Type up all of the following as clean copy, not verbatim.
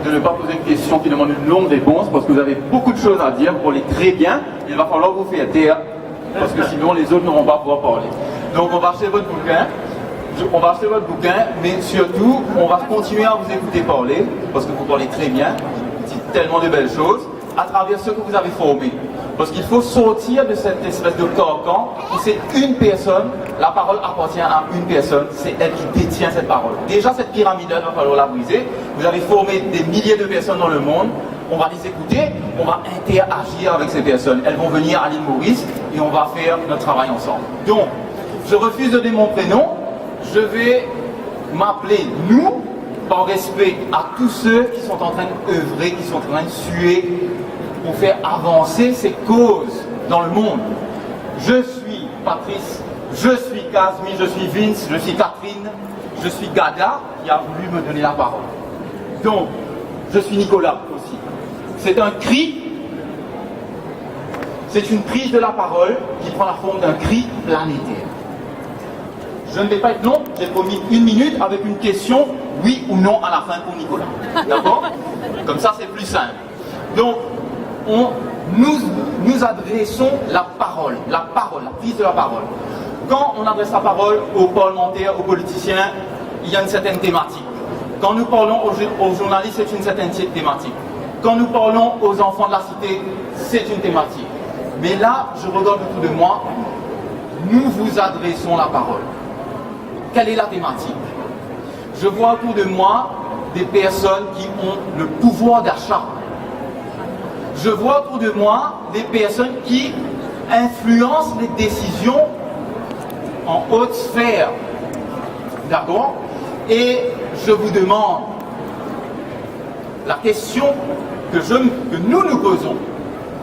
de ne pas poser une question qui demande une longue réponse, parce que vous avez beaucoup de choses à dire, vous parlez très bien, il va falloir vous faire taire, parce que sinon les autres n'auront pas pouvoir parler. Donc on va acheter votre bouquin, mais surtout, on va continuer à vous écouter parler, parce que vous parlez très bien, vous dites tellement de belles choses, à travers ce que vous avez formé. Parce qu'il faut sortir de cette espèce de carcan où c'est une personne, la parole appartient à une personne, c'est elle qui détient cette parole. Déjà, cette pyramide-là, il va falloir la briser. Vous avez formé des milliers de personnes dans le monde, on va les écouter, on va interagir avec ces personnes. Elles vont venir à l'île Maurice et on va faire notre travail ensemble. Donc, je refuse de donner mon prénom, je vais m'appeler nous, par respect à tous ceux qui sont en train d'œuvrer, qui sont en train de suer pour faire avancer ces causes dans le monde. Je suis Patrice, je suis Kazmi, je suis Vince, je suis Catherine, je suis Gada qui a voulu me donner la parole. Donc, je suis Nicolas aussi. C'est un cri, c'est une prise de la parole qui prend la forme d'un cri planétaire. Je ne vais pas être long, j'ai promis 1 minute avec une question, oui ou non à la fin pour Nicolas. D'accord? Comme ça, c'est plus simple. Donc, nous adressons la parole, la prise de la parole. Quand on adresse la parole aux parlementaires, aux politiciens, il y a une certaine thématique. Quand nous parlons aux journalistes, c'est une certaine thématique. Quand nous parlons aux enfants de la cité, c'est une thématique. Mais là, je regarde autour de moi, nous vous adressons la parole. Quelle est la thématique? Je vois autour de moi des personnes qui ont le pouvoir d'achat. Je vois autour de moi des personnes qui influencent les décisions en haute sphère. D'accord? Et je vous demande, la question que nous nous posons,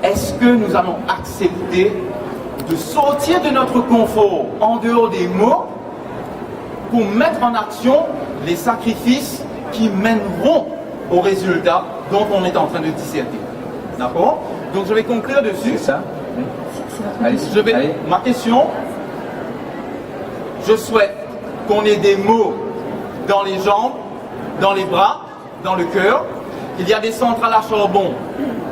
est-ce que nous allons accepter de sortir de notre confort en dehors des mots pour mettre en action les sacrifices qui mèneront au résultat dont on est en train de disserter. D'accord? Donc je vais conclure dessus. C'est ça. Ma question, je souhaite qu'on ait des mots dans les jambes, dans les bras, dans le cœur. Il y a des centrales à charbon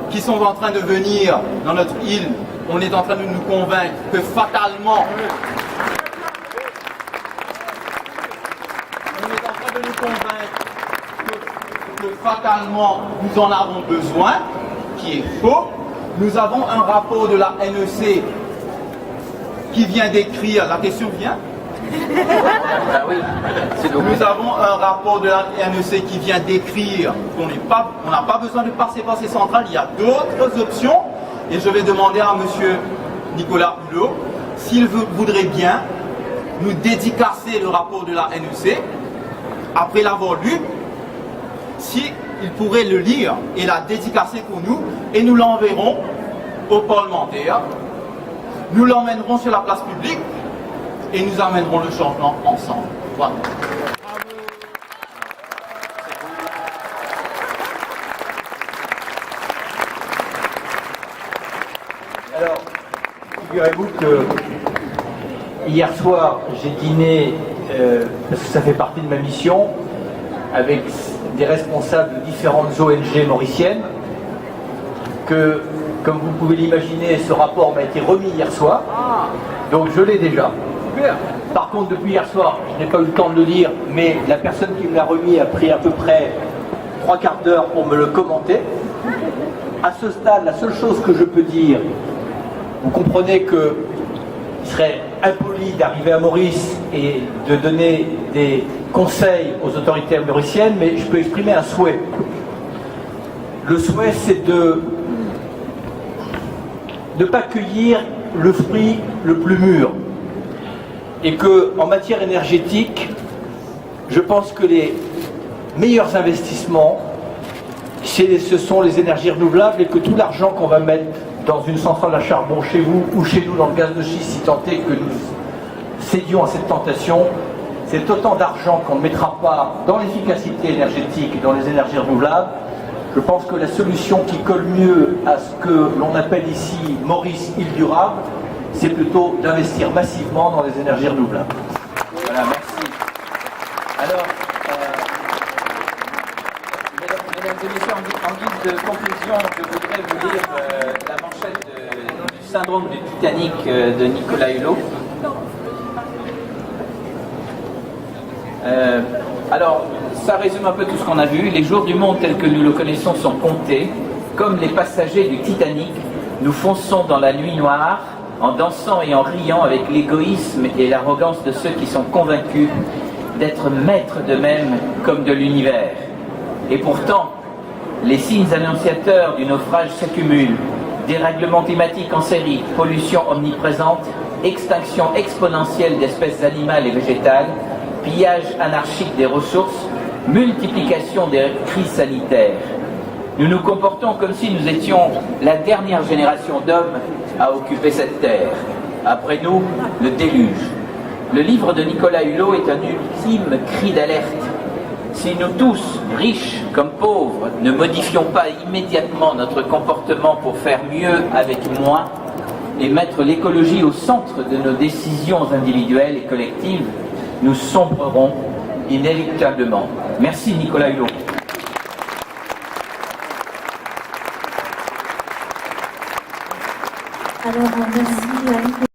qui sont en train de venir dans notre île. On est en train de nous convaincre que fatalement, nous en avons besoin, qui est faux. Nous avons un rapport de la NEC qui vient décrire, la question vient. Ah oui, Nous avons un rapport de la NEC qui vient décrire qu'on n'a pas besoin de passer par ces centrales, il y a d'autres options. Et je vais demander à M. Nicolas Hulot s'il voudrait bien nous dédicacer le rapport de la NEC, après l'avoir lu, si il pourrait le lire et la dédicacer pour nous, et nous l'enverrons aux parlementaires, nous l'emmènerons sur la place publique, et nous amènerons le changement ensemble. Voilà. Alors, figurez-vous que hier soir, j'ai dîné, parce que ça fait partie de ma mission, avec des responsables de différentes ONG mauriciennes, que, comme vous pouvez l'imaginer, ce rapport m'a été remis hier soir, donc je l'ai déjà. Par contre, depuis hier soir, je n'ai pas eu le temps de le lire, mais la personne qui me l'a remis a pris à peu près 3/4 d'heure pour me le commenter. À ce stade, la seule chose que je peux dire, vous comprenez qu'il serait impoli d'arriver à Maurice et de donner des conseils aux autorités mauriciennes, mais je peux exprimer un souhait. Le souhait, c'est de ne pas cueillir le fruit le plus mûr. Et que, en matière énergétique, je pense que les meilleurs investissements, ce sont les énergies renouvelables, et que tout l'argent qu'on va mettre dans une centrale à charbon chez vous ou chez nous dans le gaz de schiste, si tant est que nous cédions à cette tentation, c'est autant d'argent qu'on ne mettra pas dans l'efficacité énergétique et dans les énergies renouvelables. Je pense que la solution qui colle mieux à ce que l'on appelle ici Maurice île durable, c'est plutôt d'investir massivement dans les énergies renouvelables. Voilà, merci. Alors, mesdames Mesdames et messieurs, en guise de conclusion, je voudrais vous lire la manchette du syndrome du Titanic de Nicolas Hulot. Alors, ça résume un peu tout ce qu'on a vu. Les jours du monde tels que nous le connaissons sont comptés. Comme les passagers du Titanic, nous fonçons dans la nuit noire en dansant et en riant avec l'égoïsme et l'arrogance de ceux qui sont convaincus d'être maîtres d'eux-mêmes comme de l'univers. Et pourtant, les signes annonciateurs du naufrage s'accumulent. Dérèglement climatique en série, pollution omniprésente, extinction exponentielle d'espèces animales et végétales, pillage anarchique des ressources, multiplication des crises sanitaires. Nous nous comportons comme si nous étions la dernière génération d'hommes à occuper cette terre. Après nous, le déluge. Le livre de Nicolas Hulot est un ultime cri d'alerte. Si nous tous, riches comme pauvres, ne modifions pas immédiatement notre comportement pour faire mieux avec moins et mettre l'écologie au centre de nos décisions individuelles et collectives, nous sombrerons inéluctablement. Merci Nicolas Hulot. Alors, merci à